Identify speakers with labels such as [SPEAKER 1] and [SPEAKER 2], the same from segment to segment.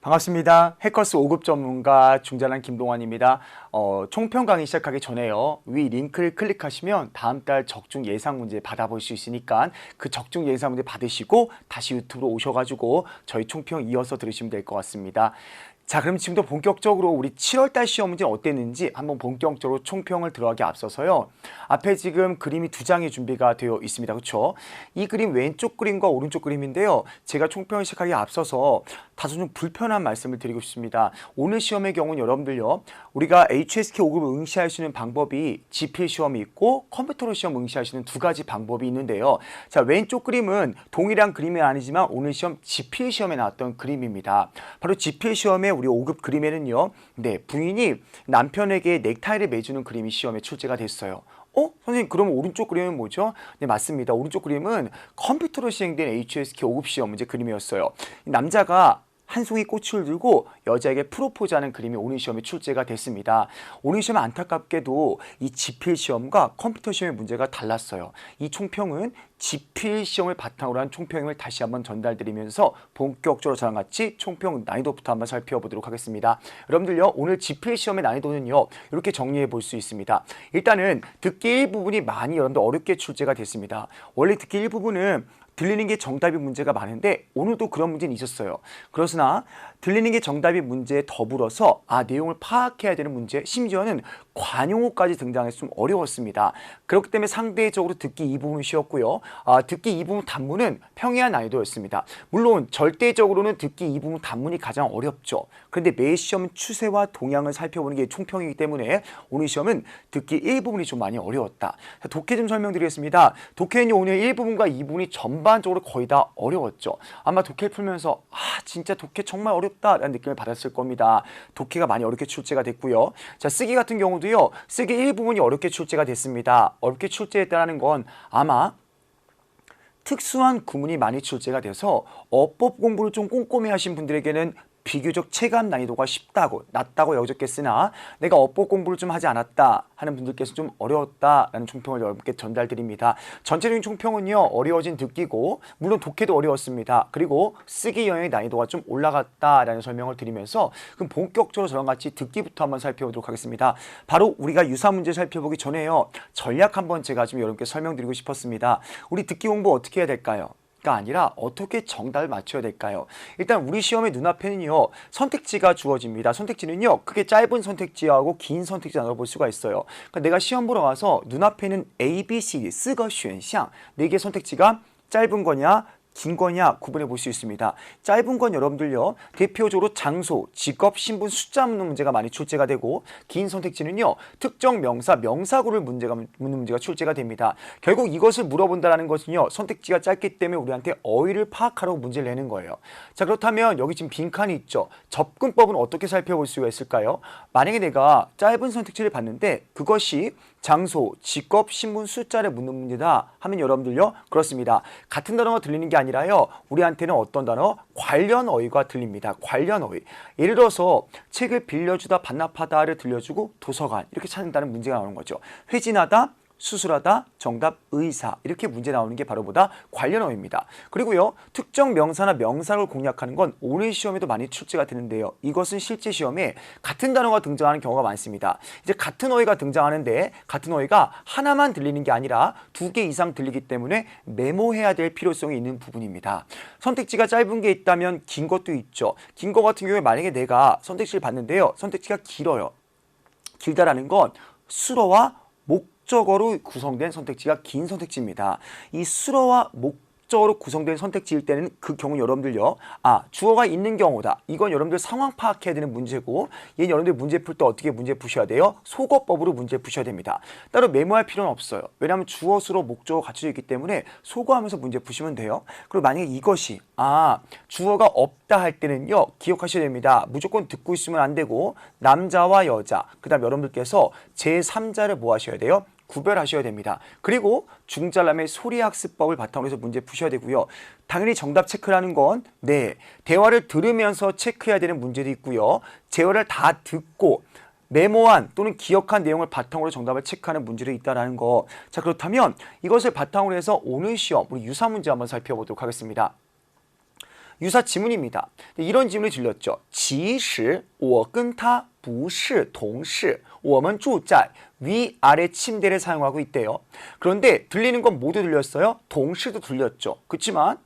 [SPEAKER 1] 반갑습니다. 해커스 5급 전문가 중자란 김동환입니다. 총평 강의 시작하기 전에요. 위 링크를 클릭하시면 다음 달 적중 예상 문제 받아볼 수 있으니까 그 적중 예상 문제 받으시고 다시 유튜브로 오셔가지고 저희 총평 이어서 들으시면 될 것 같습니다. 자, 그럼 지금부터 본격적으로 우리 7월달 시험 문제 어땠는지 한번 본격적으로 총평을 들어가기 앞서서요. 앞에 지금 그림이 두 장이 준비가 되어 있습니다. 그렇죠? 이 그림 왼쪽 그림과 오른쪽 그림인데요. 제가 총평을 시작하기 앞서서 다소 좀 불편한 말씀을 드리고 싶습니다. 오늘 시험의 경우는 여러분들요. 우리가 HSK 5급을 응시할 수 있는 방법이 지필 시험이 있고 컴퓨터로 시험 응시할 수 있는 두 가지 방법이 있는데요. 자, 왼쪽 그림은 동일한 그림은 아니지만 오늘 시험 지필 시험에 나왔던 그림입니다. 바로 지필 시험에 우리 5급 그림에는요. 부인이 남편에게 넥타이를 매주는 그림이 시험에 출제가 됐어요. 선생님 그러면 오른쪽 그림은 뭐죠? 네, 맞습니다. 오른쪽 그림은 컴퓨터로 시행된 HSK 5급 시험 문제 그림이었어요. 남자가 한 송이 꽃을 들고 여자에게 프로포즈하는 그림이 오늘 시험에 출제가 됐습니다. 오늘 시험은 안타깝게도 이 지필 시험과 컴퓨터 시험의 문제가 달랐어요. 이 총평은 지필 시험을 바탕으로 한 총평을 다시 한번 전달드리면서 본격적으로 저랑 같이 총평 난이도부터 한번 살펴보도록 하겠습니다. 여러분들요, 오늘 지필 시험의 난이도는요, 이렇게 정리해 볼 수 있습니다. 일단은 듣기 일부분이 많이 여러분들 어렵게 출제가 됐습니다. 원래 듣기 일부분은 들리는 게 정답이 문제가 많은데 오늘도 그런 문제는 있었어요. 그러나 들리는 게 답이 문제에 더불어서 내용을 파악해야 되는 문제, 심지어는 관용어까지 등장해서 좀 어려웠습니다. 그렇기 때문에 상대적으로 듣기 이 부분이 쉬웠고요. 듣기 이 부분 단문은 평이한 난이도였습니다. 물론 절대적으로는 듣기 이 부분 단문이 가장 어렵죠. 그런데 매 시험은 추세와 동향을 살펴보는 게 총평이기 때문에 오늘 시험은 듣기 1부분이 좀 많이 어려웠다. 독해 좀 설명드리겠습니다. 독해는 오늘 1부분과 2부분이 전반적으로 거의 다 어려웠죠. 아마 독해를 풀면서 진짜 독해 정말 어렵다라는 느낌을 받았을 겁니다. 독해가 많이 어렵게 출제가 됐고요. 자, 쓰기 같은 경우도요. 쓰기 1부분이 어렵게 출제가 됐습니다. 어렵게 출제했다는 건 아마 특수한 구문이 많이 출제가 돼서 어법 공부를 좀 꼼꼼히 하신 분들에게는 비교적 체감 난이도가 낮다고 여겨졌겠으나 내가 어법 공부를 좀 하지 않았다 하는 분들께서 좀 어려웠다라는 총평을 여러분께 전달드립니다. 전체적인 총평은요, 어려워진 듣기고 물론 독해도 어려웠습니다. 그리고 쓰기 영역의 난이도가 좀 올라갔다라는 설명을 드리면서 그럼 본격적으로 저랑 같이 듣기부터 한번 살펴보도록 하겠습니다. 바로 우리가 유사 문제 살펴보기 전에요, 전략 한번 제가 좀 여러분께 설명드리고 싶었습니다. 우리 듣기 공부 어떻게 해야 될까요? 가 아니라 어떻게 정답을 맞춰야 될까요? 일단 우리 시험의 눈앞에는요, 선택지가 주어집니다. 선택지는요, 크게 짧은 선택지하고 긴 선택지 나눠볼 수가 있어요. 그러니까 내가 시험 보러 와서 눈앞에는 A, B, C, D 4个选项 4개 선택지가 짧은 거냐 긴 거냐 구분해 볼 수 있습니다. 짧은 건 여러분들요, 대표적으로 장소, 직업, 신분, 숫자 묻는 문제가 많이 출제가 되고, 긴 선택지는요, 특정 명사, 명사구를 묻는 문제가 출제가 됩니다. 결국 이것을 물어본다는 것은요, 선택지가 짧기 때문에 우리한테 어휘를 파악하라고 문제를 내는 거예요. 자, 그렇다면 여기 지금 빈칸이 있죠. 접근법은 어떻게 살펴볼 수가 있을까요? 만약에 내가 짧은 선택지를 봤는데 그것이 장소, 직업, 신분, 숫자를 묻는 문제다 하면 여러분들요, 그렇습니다. 같은 단어가 들리는 게 아니라요, 우리한테는 어떤 단어? 관련 어휘가 들립니다. 관련 어휘. 예를 들어서 책을 빌려주다, 반납하다를 들려주고 도서관 이렇게 찾는다는 문제가 나오는 거죠. 회진하다, 수술하다, 정답 의사 이렇게 문제 나오는 게 바로 보다 관련어입니다. 그리고요, 특정 명사나 명사를 공략하는 건 오늘 시험에도 많이 출제가 되는데요. 이것은 실제 시험에 같은 단어가 등장하는 경우가 많습니다. 이제 같은 어휘가 등장하는데 같은 어휘가 하나만 들리는 게 아니라 2개 이상 들리기 때문에 메모해야 될 필요성이 있는 부분입니다. 선택지가 짧은 게 있다면 긴 것도 있죠. 긴 거 같은 경우에 만약에 내가 선택지를 봤는데요, 선택지가 길어요. 길다라는 건 수로와 목적어로 구성된 선택지가 긴 선택지입니다. 이 수로와 목적어로 구성된 선택지일 때는 그 경우 여러분들요, 주어가 있는 경우다. 이건 여러분들 상황 파악해야 되는 문제고, 얘는 여러분들 문제 풀 때 어떻게 문제 푸셔야 돼요? 속어법으로 문제 푸셔야 됩니다. 따로 메모할 필요는 없어요. 왜냐하면 주어, 수로, 목적어 갖춰져 있기 때문에 속어하면서 문제 푸시면 돼요. 그리고 만약에 이것이 주어가 없다 할 때는요, 기억하셔야 됩니다. 무조건 듣고 있으면 안 되고 남자와 여자, 그 다음 여러분들께서 제3자를 뭐 하셔야 돼요? 구별하셔야 됩니다. 그리고 중잘남의 소리학습법을 바탕으로 해서 문제 푸셔야 되고요. 당연히 정답 체크라는 건 대화를 들으면서 체크해야 되는 문제도 있고요. 대화를 다 듣고 메모한 또는 기억한 내용을 바탕으로 정답을 체크하는 문제도 있다는 거. 자, 그렇다면 이것을 바탕으로 해서 오늘 시험 우리 유사 문제 한번 살펴보도록 하겠습니다. 유사 지문입니다. 이런 지문이 들렸죠. 其实我跟他不是同事我们住在 위아래 침대를 사용하고 있대요. 그런데 들리는 건 모두 들렸어요. 동시도 들렸죠. 그렇지만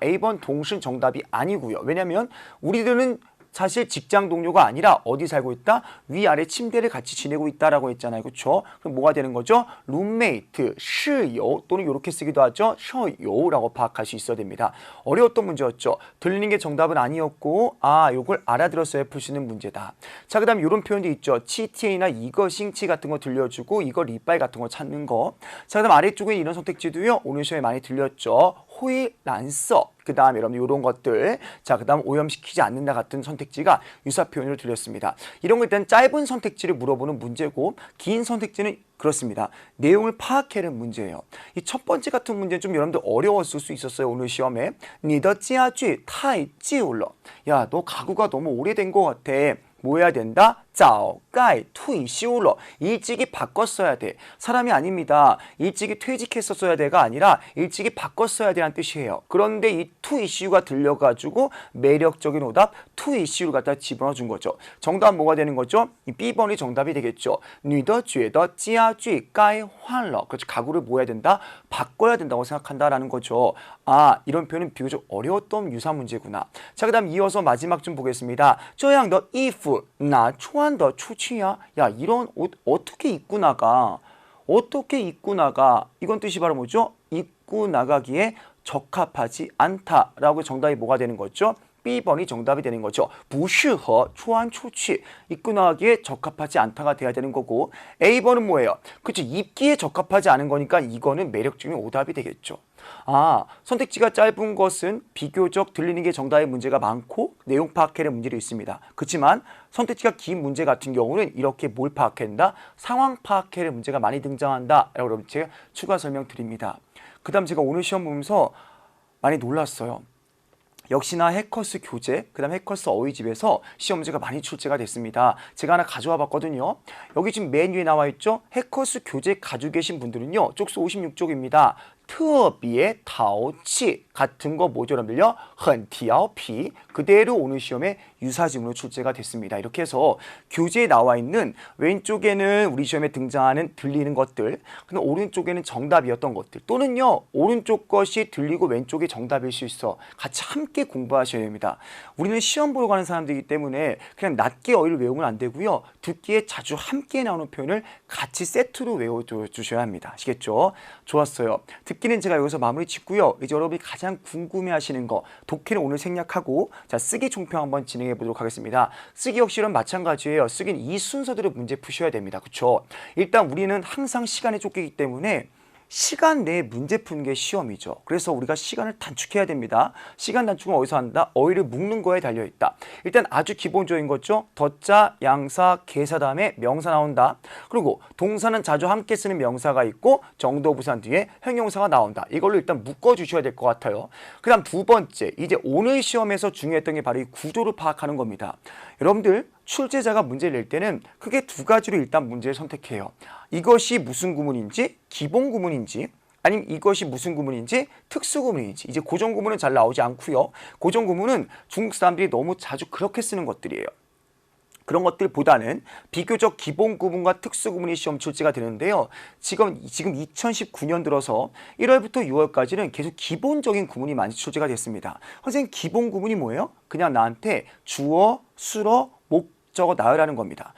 [SPEAKER 1] A번 동시는 정답이 아니고요. 왜냐하면 우리들은 사실 직장 동료가 아니라 어디 살고 있다? 위아래 침대를 같이 지내고 있다라고 했잖아요. 그렇죠? 그럼 뭐가 되는 거죠? 룸메이트, 室友 또는 이렇게 쓰기도 하죠. 舍友라고 파악할 수 있어야 됩니다. 어려웠던 문제였죠. 들리는 게 정답은 아니었고 요걸 알아들었어야 풀 수 있는 문제다. 자, 그다음 이런 표현도 있죠. 치티에이나 이거 싱치 같은 거 들려주고 이거 리빨 같은 거 찾는 거. 자, 그다음 아래쪽에 이런 선택지도요. 오늘 시험에 많이 들렸죠. 호일 란서. 그 다음에 여러분 이런 것들, 자, 그 다음 오염시키지 않는다 같은 선택지가 유사 표현으로 들렸습니다. 이런 거 일단 짧은 선택지를 물어보는 문제고 긴 선택지는 그렇습니다. 내용을 파악하는 문제예요. 이 첫 번째 같은 문제는 좀 여러분들 어려웠을 수 있었어요. 오늘 시험에. 你的家具太旧了. 야, 너 가구가 너무 오래된 것 같아. 뭐 해야 된다? 早该退休了. 일찍이 바꿨어야 돼. 사람이 아닙니다. 일찍이 퇴직했었어야 돼가 아니라 일찍이 바꿨어야 돼라는 뜻이에요. 그런데 이 to issue가 들려가지고 매력적인 오답 to issue를 갖다 집어넣어 준 거죠. 정답은 뭐가 되는 거죠? 이 B번이 정답이 되겠죠. 你的觉得家具该换了. 그렇죠. 가구를 뭐 해야 된다? 바꿔야 된다고 생각한다라는 거죠. 이런 표현은 비교적 어려웠던 유사 문제구나. 자, 그 다음 이어서 마지막 좀 보겠습니다. 这样的衣服拿穿的出去呀? 야, 이런 옷 어떻게 입고 나가? 어떻게 입고 나가? 이건 뜻이 바로 뭐죠? 입고 나가기에 적합하지 않다라고 정답이 뭐가 되는 거죠? B번이 정답이 되는 거죠. 不适合穿出去. 입고 나가기에 적합하지 않다가 돼야 되는 거고 A번은 뭐예요? 그렇죠. 입기에 적합하지 않은 거니까 이거는 매력적인 오답이 되겠죠. 선택지가 짧은 것은 비교적 들리는 게 정답의 문제가 많고 내용 파악하는 문제도 있습니다. 그렇지만 선택지가 긴 문제 같은 경우는 이렇게 뭘 파악해야 된다? 상황 파악하는 문제가 많이 등장한다. 라고 여러분 제가 추가 설명드립니다. 그 다음 제가 오늘 시험 보면서 많이 놀랐어요. 역시나 해커스 교재, 그 다음 해커스 어휘집에서 시험 문제가 많이 출제가 됐습니다. 제가 하나 가져와 봤거든요. 여기 지금 맨 위에 나와 있죠. 해커스 교재 가지고 계신 분들은요. 쪽수 56쪽입니다. 特别淘气 같은 거 뭐죠 여러분들요? 很调皮 그대로 오늘 시험에 유사지문으로 출제가 됐습니다. 이렇게 해서 교재에 나와 있는 왼쪽에는 우리 시험에 등장하는 들리는 것들, 근데 오른쪽에는 정답이었던 것들 또는요 오른쪽 것이 들리고 왼쪽이 정답일 수 있어. 같이 함께 공부하셔야 됩니다. 우리는 시험 보러 가는 사람들이기 때문에 그냥 낮게 어휘를 외우면 안 되고요. 듣기에 자주 함께 나오는 표현을 같이 세트로 외워주셔야 합니다. 아시겠죠? 좋았어요. 듣기는 제가 여기서 마무리 짓고요. 이제 여러분이 가장 궁금해하시는 거 독해는 오늘 생략하고 자 쓰기 총평 한번 진행해 보도록 하겠습니다. 쓰기 역시는 마찬가지예요. 쓰기는 이 순서대로 문제 푸셔야 됩니다. 그렇죠? 일단 우리는 항상 시간에 쫓기기 때문에 시간 내에 문제 푸는 게 시험이죠. 그래서 우리가 시간을 단축해야 됩니다. 시간 단축은 어디서 한다? 어휘를 묶는 거에 달려있다. 일단 아주 기본적인 거죠. 덧자, 양사, 계사 다음에 명사 나온다. 그리고 동사는 자주 함께 쓰는 명사가 있고 정도 부산 뒤에 형용사가 나온다. 이걸로 일단 묶어주셔야 될 것 같아요. 그 다음 두 번째, 이제 오늘 시험에서 중요했던 게 바로 이 구조를 파악하는 겁니다. 여러분들 출제자가 문제를 낼 때는 크게 두 가지로 일단 문제를 선택해요. 이것이 무슨 구문인지 기본 구문인지 아니면 이것이 무슨 구문인지 특수 구문인지. 이제 고정 구문은 잘 나오지 않고요. 고정 구문은 중국 사람들이 너무 자주 그렇게 쓰는 것들이에요. 그런 것들보다는 비교적 기본 구문과 특수 구문이 시험 출제가 되는데요. 지금 2019년 들어서 1월부터 6월까지는 계속 기본적인 구문이 많이 출제가 됐습니다. 선생님 기본 구문이 뭐예요? 그냥 나한테 주어, 수어, 목적어 나열하는 겁니다.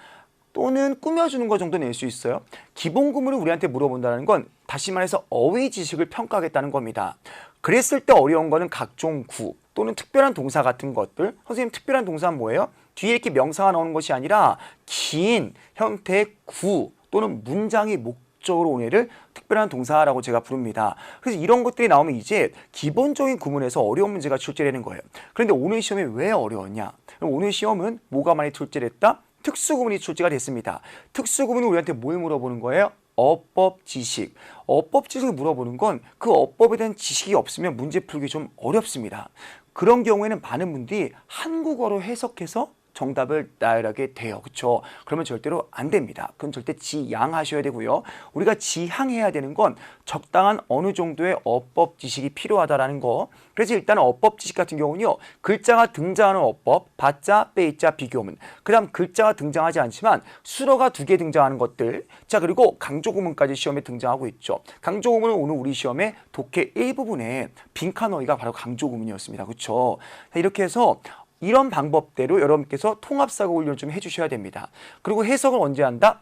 [SPEAKER 1] 또는 꾸며주는 것 정도 낼 수 있어요. 기본 구문을 우리한테 물어본다는 건 다시 말해서 어휘 지식을 평가하겠다는 겁니다. 그랬을 때 어려운 거는 각종 구 또는 특별한 동사 같은 것들. 선생님 특별한 동사는 뭐예요? 뒤에 이렇게 명사가 나오는 것이 아니라 긴 형태의 구 또는 문장이 목적으로 온 애를 특별한 동사라고 제가 부릅니다. 그래서 이런 것들이 나오면 이제 기본적인 구문에서 어려운 문제가 출제되는 거예요. 그런데 오늘 시험이 왜 어려웠냐? 오늘 시험은 뭐가 많이 출제됐다? 특수구문이 출제가 됐습니다. 특수구문은 우리한테 뭘 물어보는 거예요? 어법 지식. 어법 지식을 물어보는 건 그 어법에 대한 지식이 없으면 문제 풀기 좀 어렵습니다. 그런 경우에는 많은 분들이 한국어로 해석해서 정답을 나열하게 돼요. 그렇죠? 그러면 절대로 안 됩니다. 그럼 절대 지양하셔야 되고요. 우리가 지향해야 되는 건 적당한 어느 정도의 어법 지식이 필요하다라는 거. 그래서 일단 어법 지식 같은 경우는요. 글자가 등장하는 어법, 바자, 빼자, 비교문. 그다음 글자가 등장하지 않지만 수어가 2개 등장하는 것들. 자, 그리고 강조구문까지 시험에 등장하고 있죠. 강조구문은 오늘 우리 시험의 독해 일부분에 빈칸 어휘가 바로 강조구문이었습니다. 그렇죠? 이렇게 해서 이런 방법대로 여러분께서 통합사고 훈련을 좀 해주셔야 됩니다. 그리고 해석을 언제 한다?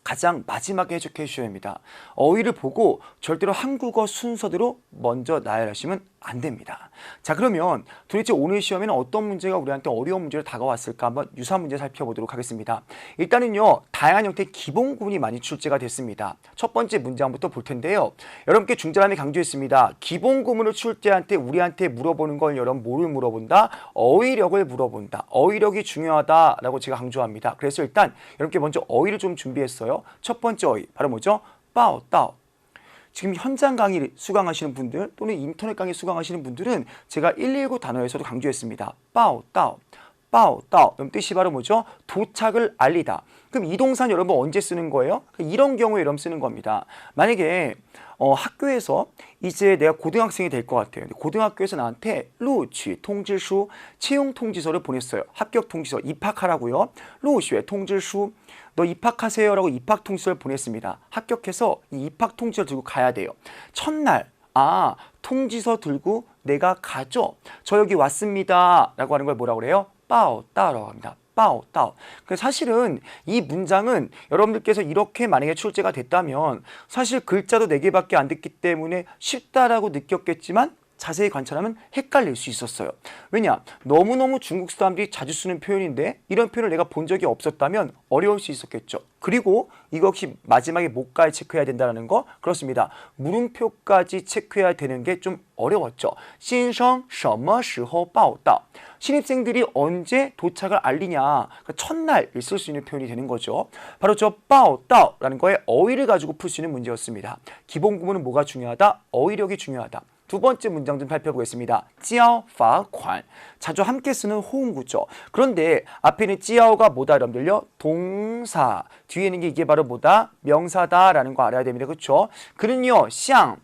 [SPEAKER 1] 가장 마지막에 해석해 주셔야 합니다. 어휘를 보고 절대로 한국어 순서대로 먼저 나열하시면 안 됩니다. 자, 그러면 도대체 오늘 시험에는 어떤 문제가 우리한테 어려운 문제로 다가왔을까 한번 유사 문제 살펴보도록 하겠습니다. 일단은요, 다양한 형태의 기본 구문이 많이 출제가 됐습니다. 첫 번째 문장부터 볼 텐데요. 여러분께 중자람이 강조했습니다. 기본 구문을 출제할 때 우리한테 물어보는 건 여러분 뭐를 물어본다? 어휘력을 물어본다. 어휘력이 중요하다라고 제가 강조합니다. 그래서 일단 여러분께 먼저 어휘를 좀 준비했어요. 첫 번째 어휘 바로 뭐죠? 빠오, 따오. 지금 현장 강의 수강하시는 분들 또는 인터넷 강의 수강하시는 분들은 제가 119 단어에서도 강조했습니다. 빠오, 따오. 빠오, 따오. 그럼 뜻이 바로 뭐죠? 도착을 알리다. 그럼 이 동사는 여러분 언제 쓰는 거예요? 이런 경우에 여러분 쓰는 겁니다. 만약에 학교에서 이제 내가 고등학생이 될 것 같아요. 고등학교에서 나한테 루취 통지수 채용 통지서를 보냈어요. 합격 통지서 입학하라고요. 루취 통지수 너 입학하세요라고 입학 통지서를 보냈습니다. 합격해서 이 입학 통지서 들고 가야 돼요. 첫날 통지서 들고 내가 가죠. 저 여기 왔습니다. 라고 하는 걸 뭐라고 그래요? 빠오 따라고 합니다. 빠오 따오. 사실은 이 문장은 여러분들께서 이렇게 만약에 출제가 됐다면 사실 글자도 4개밖에 안 됐기 때문에 쉽다라고 느꼈겠지만 자세히 관찰하면 헷갈릴 수 있었어요. 왜냐? 너무너무 중국 사람들이 자주 쓰는 표현인데 이런 표현을 내가 본 적이 없었다면 어려울 수 있었겠죠. 그리고 이거 혹시 마지막에 뭐까지 체크해야 된다는 거? 그렇습니다. 물음표까지 체크해야 되는 게 좀 어려웠죠. 신성 什么时候报到? 신입생들이 언제 도착을 알리냐. 그러니까 첫날 쓸 수 있는 표현이 되는 거죠. 바로 저 报到라는 거에 어휘를 가지고 풀 수 있는 문제였습니다. 기본 구문은 뭐가 중요하다? 어휘력이 중요하다. 두 번째 문장 좀 살펴보겠습니다. 交罚款. 자주 함께 쓰는 호응구죠. 그런데 앞에 있는 交가 뭐다 여러분들요? 동사. 뒤에 있는 게 이게 바로 뭐다? 명사다라는 거 알아야 됩니다. 그렇죠? 그는요. 像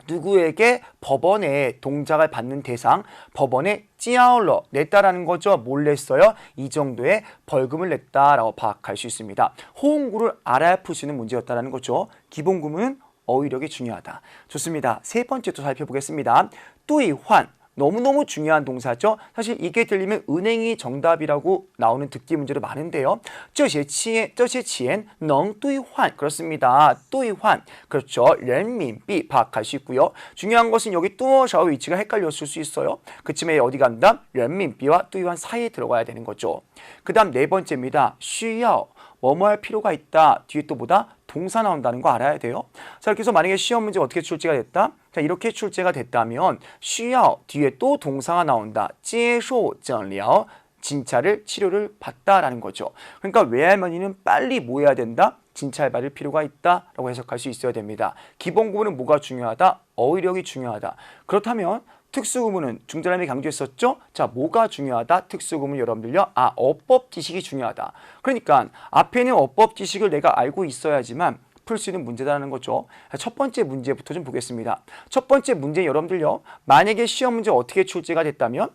[SPEAKER 1] 누구에게 법원에 동작을 받는 대상, 법원에 交了 냈다라는 거죠. 뭘 냈어요? 이 정도의 벌금을 냈다라고 파악할 수 있습니다. 호응구를 알아야 풀 수 있는 문제였다라는 거죠. 기본 구문은 어휘력이 중요하다. 좋습니다. 세 번째 또 살펴보겠습니다. 兑换. 너무너무 중요한 동사죠. 사실 이게 들리면 은행이 정답이라고 나오는 듣기 문제도 많은데요. 这些钱能兑换. 그렇습니다. 兑换. 그렇죠. 人民币 파악할 수 있고요. 중요한 것은 여기 多少 위치가 헷갈렸을 수 있어요. 그쯤에 어디 간다? 人民币와 兑换 사이에 들어가야 되는 거죠. 그 다음 네 번째입니다. 需要. 뭐뭐 할 필요가 있다. 뒤에 또 뭐다? 동사 나온다는 거 알아야 돼요. 자, 이렇게 해서 만약에 시험 문제 어떻게 출제가 됐다? 자, 이렇게 출제가 됐다면 需要 뒤에 또 동사가 나온다. 接受诊疗 진찰을 치료를 받다라는 거죠. 그러니까 외할머니는 빨리 뭐 해야 된다? 진찰 받을 필요가 있다라고 해석할 수 있어야 됩니다. 기본 구문은 뭐가 중요하다? 어휘력이 중요하다. 그렇다면 특수구문은 중자람이 강조했었죠? 자, 뭐가 중요하다? 특수구문 여러분들요? 어법 지식이 중요하다. 그러니까 앞에 있는 어법 지식을 내가 알고 있어야지만 풀 수 있는 문제다라는 거죠. 첫 번째 문제부터 좀 보겠습니다. 첫 번째 문제 여러분들요. 만약에 시험 문제 어떻게 출제가 됐다면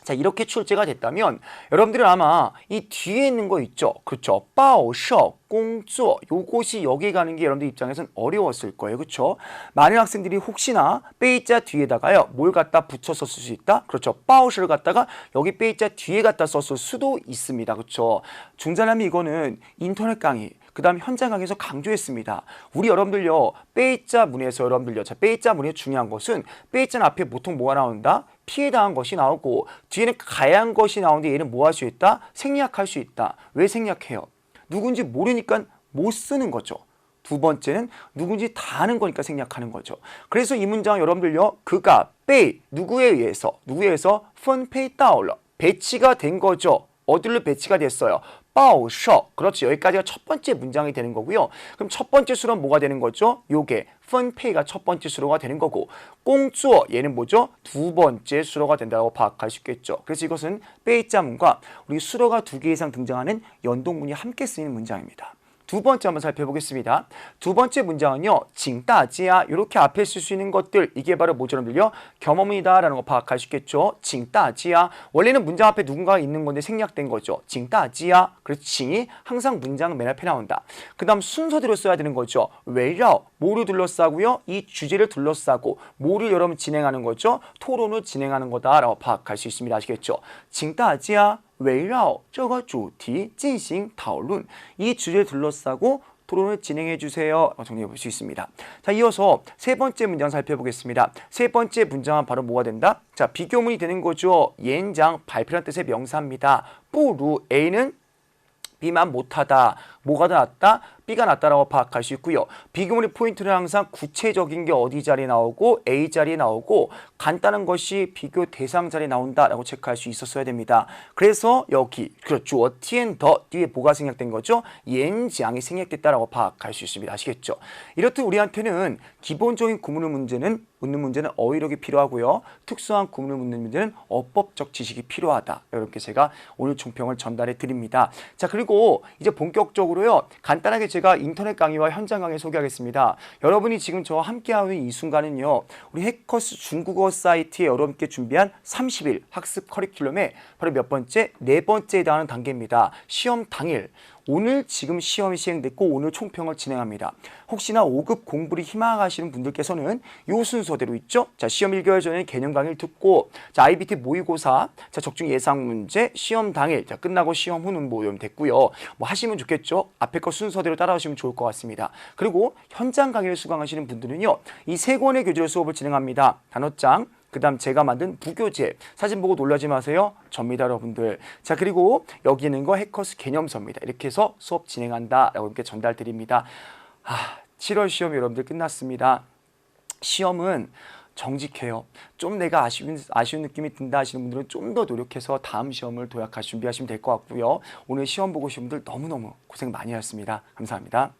[SPEAKER 1] 자, 이렇게 출제가 됐다면 여러분들은 아마 이 뒤에 있는 거 있죠. 그렇죠. 报社工作 요것이 여기 가는 게 여러분들 입장에서는 어려웠을 거예요. 그렇죠. 많은 학생들이 혹시나 빼자 뒤에다가요. 뭘 갖다 붙여서 쓸 수 있다? 그렇죠. 报社를 갖다가 여기 빼자 뒤에 갖다 썼을 수도 있습니다. 그렇죠. 중자남이 이거는 인터넷 강의 그 다음 현장 강의에서 강조했습니다. 우리 여러분들요. 빼자 문에서 여러분들요. 자, 빼자 문의 중요한 것은 빼자 앞에 보통 뭐가 나온다? 피해 당한 것이 나오고 뒤에는 가야한 것이 나오는데 얘는 뭐 할 수 있다? 생략할 수 있다. 왜 생략해요? 누군지 모르니까 못 쓰는 거죠. 두 번째는 누군지 다 아는 거니까 생략하는 거죠. 그래서 이 문장 여러분들요. 그가 빼 누구에 의해서 分配到了 배치가 된 거죠. 어디로 배치가 됐어요? 报셔. 그렇죠. 여기까지가 첫 번째 문장이 되는 거고요. 그럼 첫 번째 수로는 뭐가 되는 거죠? 요게 펀페이가 첫 번째 수로가 되는 거고 꽁쭈어 얘는 뭐죠? 두 번째 수로가 된다고 파악할 수 있겠죠. 그래서 이것은 빼이자문과 우리 수로가 두 개 이상 등장하는 연동문이 함께 쓰이는 문장입니다. 두 번째 한번 살펴보겠습니다. 두 번째 문장은요. 징따지야 이렇게 앞에 쓸 수 있는 것들 이게 바로 뭐죠 여러분들요? 겸업이다라는 거 파악할 수 있겠죠. 징따지야 원래는 문장 앞에 누군가가 있는 건데 생략된 거죠. 징따지야 그래서 징이 항상 문장 맨 앞에 나온다. 그 다음 순서대로 써야 되는 거죠. 외려 뭐를 둘러싸고요? 이 주제를 둘러싸고 뭐를 여러분 진행하는 거죠? 토론을 진행하는 거다라고 파악할 수 있습니다. 아시겠죠? 징따지야围绕这个主题进行讨论. 이 주제를 둘러싸고 토론을 진행해 주세요. 정리해 볼 수 있습니다. 자, 이어서 세 번째 문장 살펴보겠습니다. 세 번째 문장은 바로 뭐가 된다? 자, 비교문이 되는 거죠. 연장 발표란 뜻의 명사입니다. 뿌루 A는 B만 못하다. 뭐가 더 낫다? B가 낫다라고 파악할 수 있고요. 비교문의 포인트는 항상 구체적인 게 어디 자리에 나오고 A 자리에 나오고 간단한 것이 비교 대상 자리에 나온다라고 체크할 수 있었어야 됩니다. 그래서 여기 그렇죠. 티엔 더 뒤에 뭐가 생략된 거죠? 연장이 생략됐다라고 파악할 수 있습니다. 아시겠죠? 이렇듯 우리한테는 기본적인 구문을 묻는 문제는 어휘력이 필요하고요. 특수한 구문을 묻는 문제는 어법적 지식이 필요하다. 이렇게 제가 오늘 총평을 전달해 드립니다. 자, 그리고 이제 본격적으로요. 간단하게 제가 인터넷 강의와 현장 강의 소개하겠습니다. 여러분이 지금 저와 함께하는 이 순간은요. 우리 해커스 중국어 사이트에 여러분께 준비한 30일 학습 커리큘럼의 바로 몇 번째? 네 번째에 해당하는 단계입니다. 시험 당일. 오늘 지금 시험이 시행됐고 오늘 총평을 진행합니다. 혹시나 5급 공부를 희망하시는 분들께서는 이 순서대로 있죠. 자, 시험 1개월 전에 개념 강의를 듣고 자, IBT 모의고사, 자, 적중 예상 문제, 시험 당일, 자, 끝나고 시험 후는 뭐 됐고요. 뭐 하시면 좋겠죠. 앞에 거 순서대로 따라오시면 좋을 것 같습니다. 그리고 현장 강의를 수강하시는 분들은요. 이 세 권의 교재로 수업을 진행합니다. 단어장, 그 다음 제가 만든 부교재 사진 보고 놀라지 마세요. 접니다 여러분들. 자, 그리고 여기 있는 거 해커스 개념서입니다. 이렇게 해서 수업 진행한다 라고 이렇게 전달 드립니다. 7월 시험 여러분들 끝났습니다. 시험은 정직해요. 좀 내가 아쉬운 느낌이 든다 하시는 분들은 좀 더 노력해서 다음 시험을 도약할 준비하시면 될 것 같고요. 오늘 시험 보고 오신 분들 너무너무 고생 많이 하셨습니다. 감사합니다.